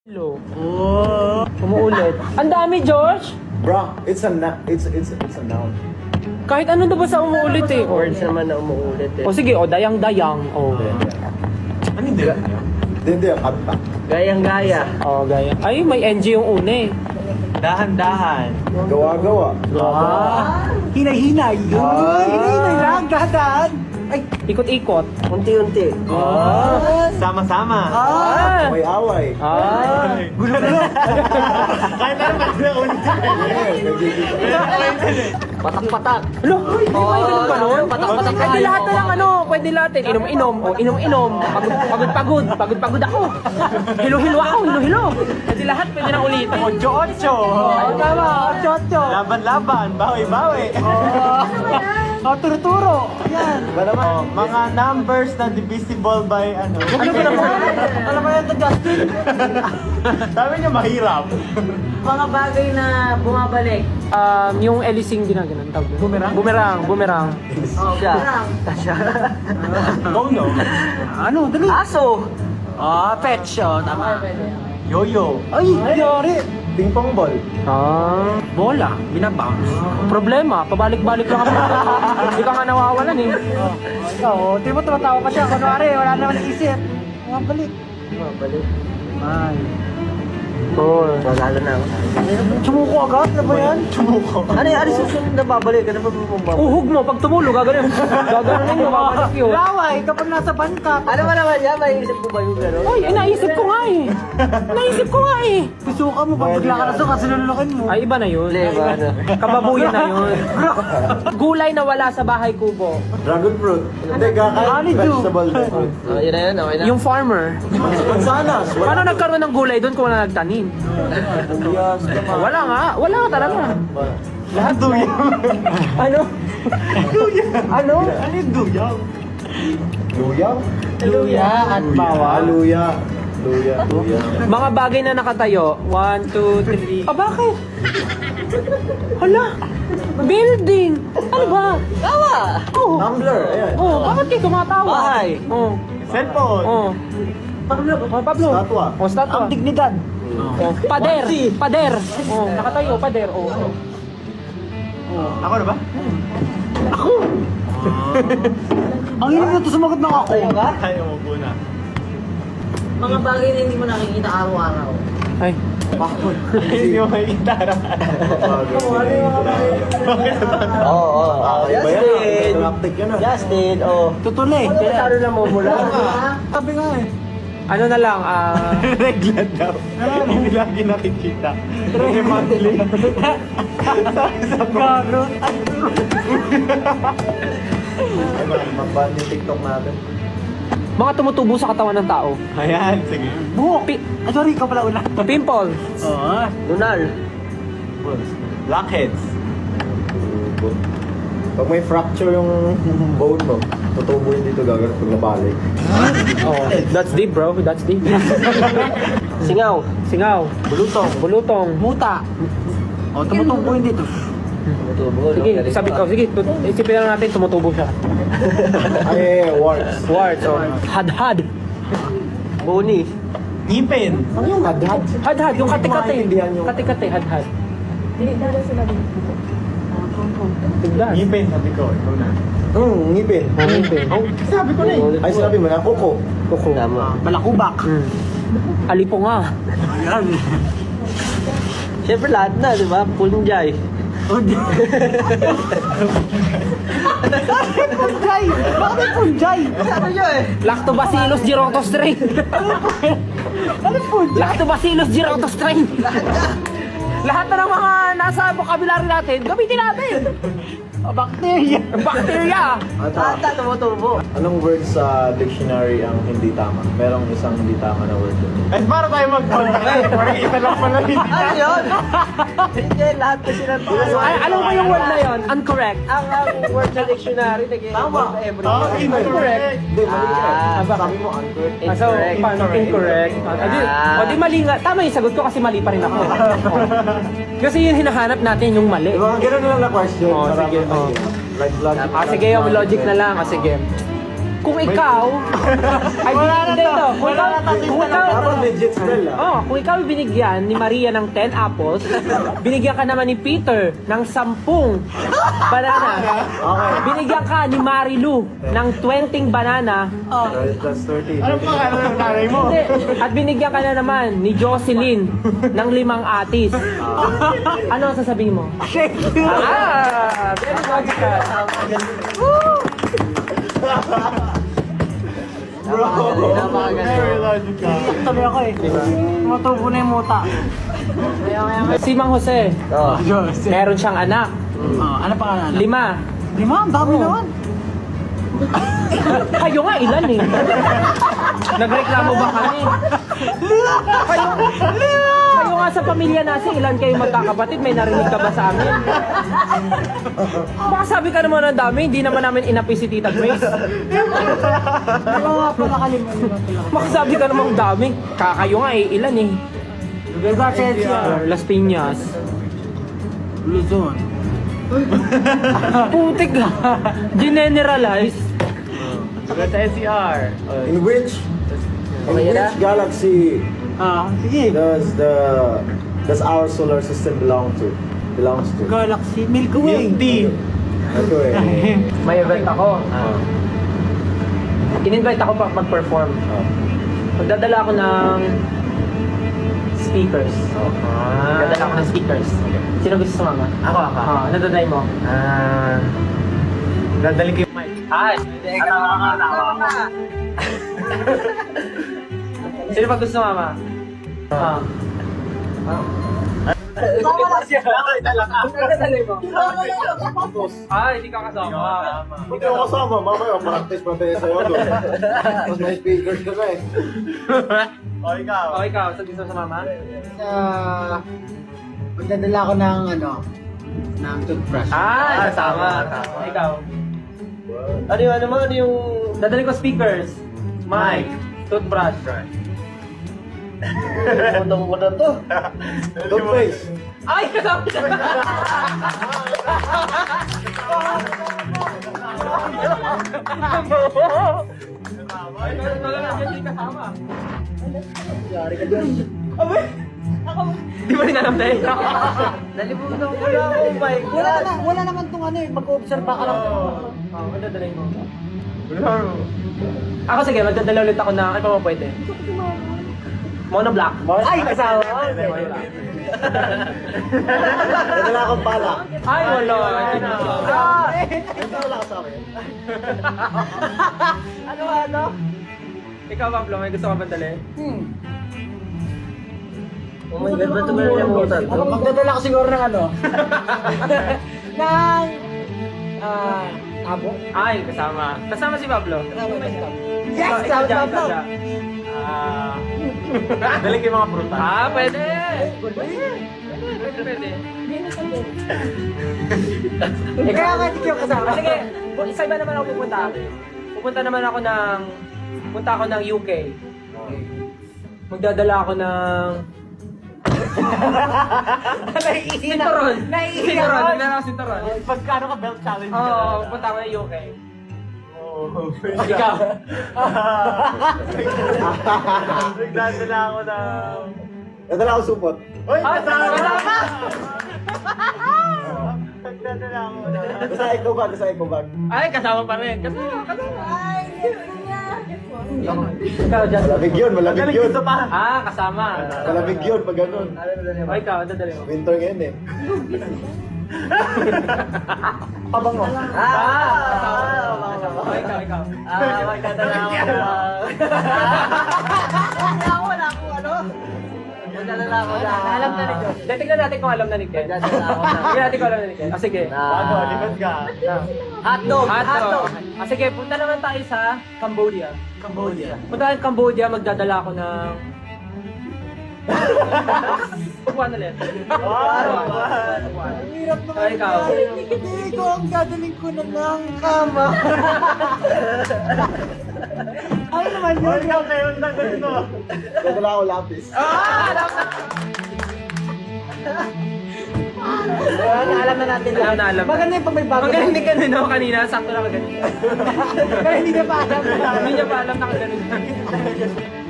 Hello. Umuulit. Ang dami, George! Bro, it's a noun. Kahit ano na ba sa umuulit eh. Words naman na umuulit eh. O sige, o dayang-dayang. O. Ano hindi? Hindi, ang kanta. Gayang-gaya. O, gaya. Ay, may NG yung una eh. Dahan-dahan. Gawa-gawa. Hinay-hinay. Hinay-hinay lang, dahan-dahan. Ay, Ikot-ikot. Unti-unti. sama-sama. May away. Gulo na lang. Kahit naman na ulit. Patak-patak. Ano? May ganun ba nun? Patak-patak Pwede tayo. lahat na lang ano. Pwede lahat eh. Inom-inom. O, inom-inom. Pagod-pagod. Pagod-pagod ako. Hilo-hilo ako. Hilo-hilo. Pwede lahat. Pwede na ulitin. Ocho-ocho. Ay, tama. Ocho-ocho. Laban-laban. Bawi-bawi. Turo-turo. Yan. Ba naman? Mga numbers na divisible by ano. Ano ba naman? Alam mo yan to, Justin? Sabi niya mahirap. Mga bagay na bumabalik. Yung Elising ginaganon. Bumerang? Bumerang. Oh, siya. Go no. Ano? Dali. Aso. Pet show. Tama. Yo-yo. Ay, yari. Ping-pong ball. Bola. Binabounce. Problema, pabalik-balik lang ako. Hindi ka nga nawawalan eh. Oo, di mo tumatawa ka siya. Kunwari, wala naman naisip. Mga balik. Bumabalik. Ay. Magalo na ako. Sumuko agad? Ano ba yan? Ano yung susunod na babalik? Ano ba bumabalik? Uhog mo, pag tumulo, gagawin. Gagawin mo, mabalik yun. Laway, kapag nasa bangka. Ano ba naman yan? May isip ko ba yung gano'n? Ay, naisip ko nga eh. Naisip ko nga eh. Susuka mo, pag bigla ka na suka, sinulukin mo. Ay, iba na yun. Leba na. Kababuyan na yun. Gulay na wala sa bahay kubo. Dragon fruit. Hindi, kakain. Vegetable na fruit. Yun na yun, okay na. Yung farmer. Mansanas. Paano nagkaroon ng gulay doon kung wala nagtanim? Wala nga. Wala nga talaga. Lahat duyang. Ano? Ano? Ano yung duyang? Luya? Luya at bawal. Luya. Luya. Mga bagay na nakatayo. 1, 2, 3. Ah, bakit? Hala. Building. Ano ba? Tawa! Oh. Tumbler, ayan. Oh, bakit kayo tumatawa? Bahay. Oh. Cellphone. Oh. Pablo. Oh, Pablo. Statwa. Oh, statwa. Ang dignidad. Oh. Pader. Pader. Oh, nakatayo. Pader. Oh. Ako na ba? Ang hirap na ito sumagot ng ako. Tayo mo muna. Mga bagay na hindi mo nakikita araw-araw. Ay. Hindi mo makikita. Oo. Iba yan. Interactive yan ah. Justin, oh. Tutuli. Ano na mo mula? Sabi nga eh. Ano na lang, Regla daw. Hindi lagi nakikita. Monthly. Gago. Mag-ban yung TikTok natin. mga tumutubo sa katawan ng tao. Ayan, sige. Buhok. Ah, sorry, ikaw pala una. Pimple. Oo. Lunal. Blackheads. Pag may fracture yung bone mo, tutubo yun dito gagawin pag nabalik. Oh, that's deep, bro. That's deep. Singaw. Singaw. Bulutong. Bulutong. Muta. O, tumutubo yun dito. Tumutubo. Sige, sabi ko, sige, isipin lang natin, tumutubo siya. Ay, warts. Warts, oh. Hadhad. Boni. Ngipin. Ano yung hadhad? Hadhad, yung kate-kate. Maintindihan yung- Kate-kate, hadhad. Tigdan. Ngipin, sabi ko. Ikaw na. Ngipin. Ngipin. Oh, sabi ko na eh. Ay, sinabi mo na, kuko. Kuko. Tama. Balakubak. Alipo nga. Yan. Siyempre lahat na, di ba? Punjay. Punjay! Bakit may punjay? Ano nyo eh? Lactobacillus girotostrain. Ano punjay? Lactobacillus girotostrain. Lahat na ng mga nasa vocabulary natin, gamitin natin. Bacteria. Bacteria. Ata, tumutubo. Anong word sa dictionary ang hindi tama? Merong isang hindi tama na word doon. Ay, para tayo mag-contact. Parang isa lang pala hindi. Ano yun? Hindi, lahat na sila. Ay, alam mo yung word na yon? Incorrect. Ang word sa dictionary, Tama. Oh, incorrect. Hindi, mali ka. Ah, Sabi mo, incorrect. So, paano incorrect? O di mali nga. Tama yung sagot ko kasi mali pa rin ako. Kasi yung hinahanap natin yung mali. Diba, ganun na lang na question. Oh, Para sige, mahirap. Like, logic. Sige, yung logic na lang. Sige. Kung ikaw, ay hindi ito. Dapat legit spell Kung ikaw ay binigyan ni Maria ng 10 apples, binigyan ka naman ni Peter ng 10 banana. Okay. Binigyan ka ni Marilu ng 20 banana. That's 30. Ano pa ano ng nanay mo? Hindi. At binigyan ka na naman ni Jocelyn ng 5 atis. Ano ang sasabihin mo? Very logical. Very logical. Sabi ako eh. Matubo na yung muta. Si Mang Jose, meron siyang anak. Ano pa nga? 5. 5? Ang dami naman. Kayo nga, ilan eh? Nagreklamo ba kami? Kayo nga sa pamilya natin, ilan kayo magkakapatid? May narinig ka ba sa amin? Baka sabi ka naman ng dami, hindi naman namin inapi si Tita Grace. Ano nga pala kalima? Baka sabi ka naman dami. Kakayo nga eh, ilan eh? Las Piñas. Luzon. Putik ka. Generalize. Sa SCR. In which galaxy Sige. does our solar system belongs to? Galaxy Milky Way. Ito eh. May event ako. In-invite ako mag-perform. Magdadala ako ng speakers. Magdadala ako ng speakers. Sino gusto sumama? Ako. Ano dadalhin mo? Dadali ko yung mic. Ay! Sino pa gusto sumama? Hindi ka kasama. Hindi ako kasama, mamaya practice pa tayo sa'yo doon. Tapos may speakers ka na eh. O ikaw. O ikaw, saan gusto sumama? Magdadala ko ng ng toothbrush. Kasama. Ikaw. Ano yung... Dadali ko speakers, mic, toothbrush. Utang mo na to. Toothpaste. Ay, kasama siya! Ay, hindi kasama. Di ba rin alam tayo? Nalimutan ko lang ako, Mike. Wala naman tong mag-observe ka lang. Magdadalhin mo. Ako sige, magdadala ulit ako na, ano pa mo pwede? Monoblock. Ay, kasama. Nadala akong bala. Ay, wala. Wala ka sa akin. Ano? Ikaw, Pablo, may gusto ka ba dali? Oh my God, ba't ba nalimutan? Magdadala ko siguro ng ng abo. Ay, kasama. Kasama si Pablo. Yes! Ikaw dyan, Pablo! ikaw dyan. Dali ko yung mga prutas. Pwede. Kaya nga hindi kayo kasama. Sige, isa iba naman ako pupunta. Punta ako ng UK. Magdadala ako ng... Sinturon. Sinturon. Magdadala ako sinturon. Pagkano ka belt challenge? Oo, punta ako ng UK. Ikaw. Nagdadala ako ng... Nadala akong supot. Uy! Kasama! Nagdadala ako ng... Basta eco bag. Ay, kasama pa rin. Kasama. Ikaw, Justin. Malamig yun. Kasama. Malamig yun pag ganun. O, ikaw, dadali mo. Winter ngayon eh. Pabango. Kasama. O, ikaw. Magdadala ako ng... Magdadala ako ng... Alam na ni John. Tignan natin kung alam na ni Ken. Magdadala ako ng... Tignan natin kung alam na ni Ken. Sige. Bago, likod ka. Hotdog! Hotdog. Sige, punta naman tayo sa Cambodia. Punta tayo sa Cambodia, magdadala ako ng... Upuan ulit. Hirap naman. Ay, ikaw. Hindi ko ang dadaling ko na ng kama. Ano naman yun? Ikaw kayo na ganito. Nadala ako lapis. Alam na! Alam na natin Alam na alam. Maganda yung pag may bago. Magaling din ganun, no? Kanina, sakto na kagaling. Pero hindi niya pa alam. Hindi niya pa alam na kagaling.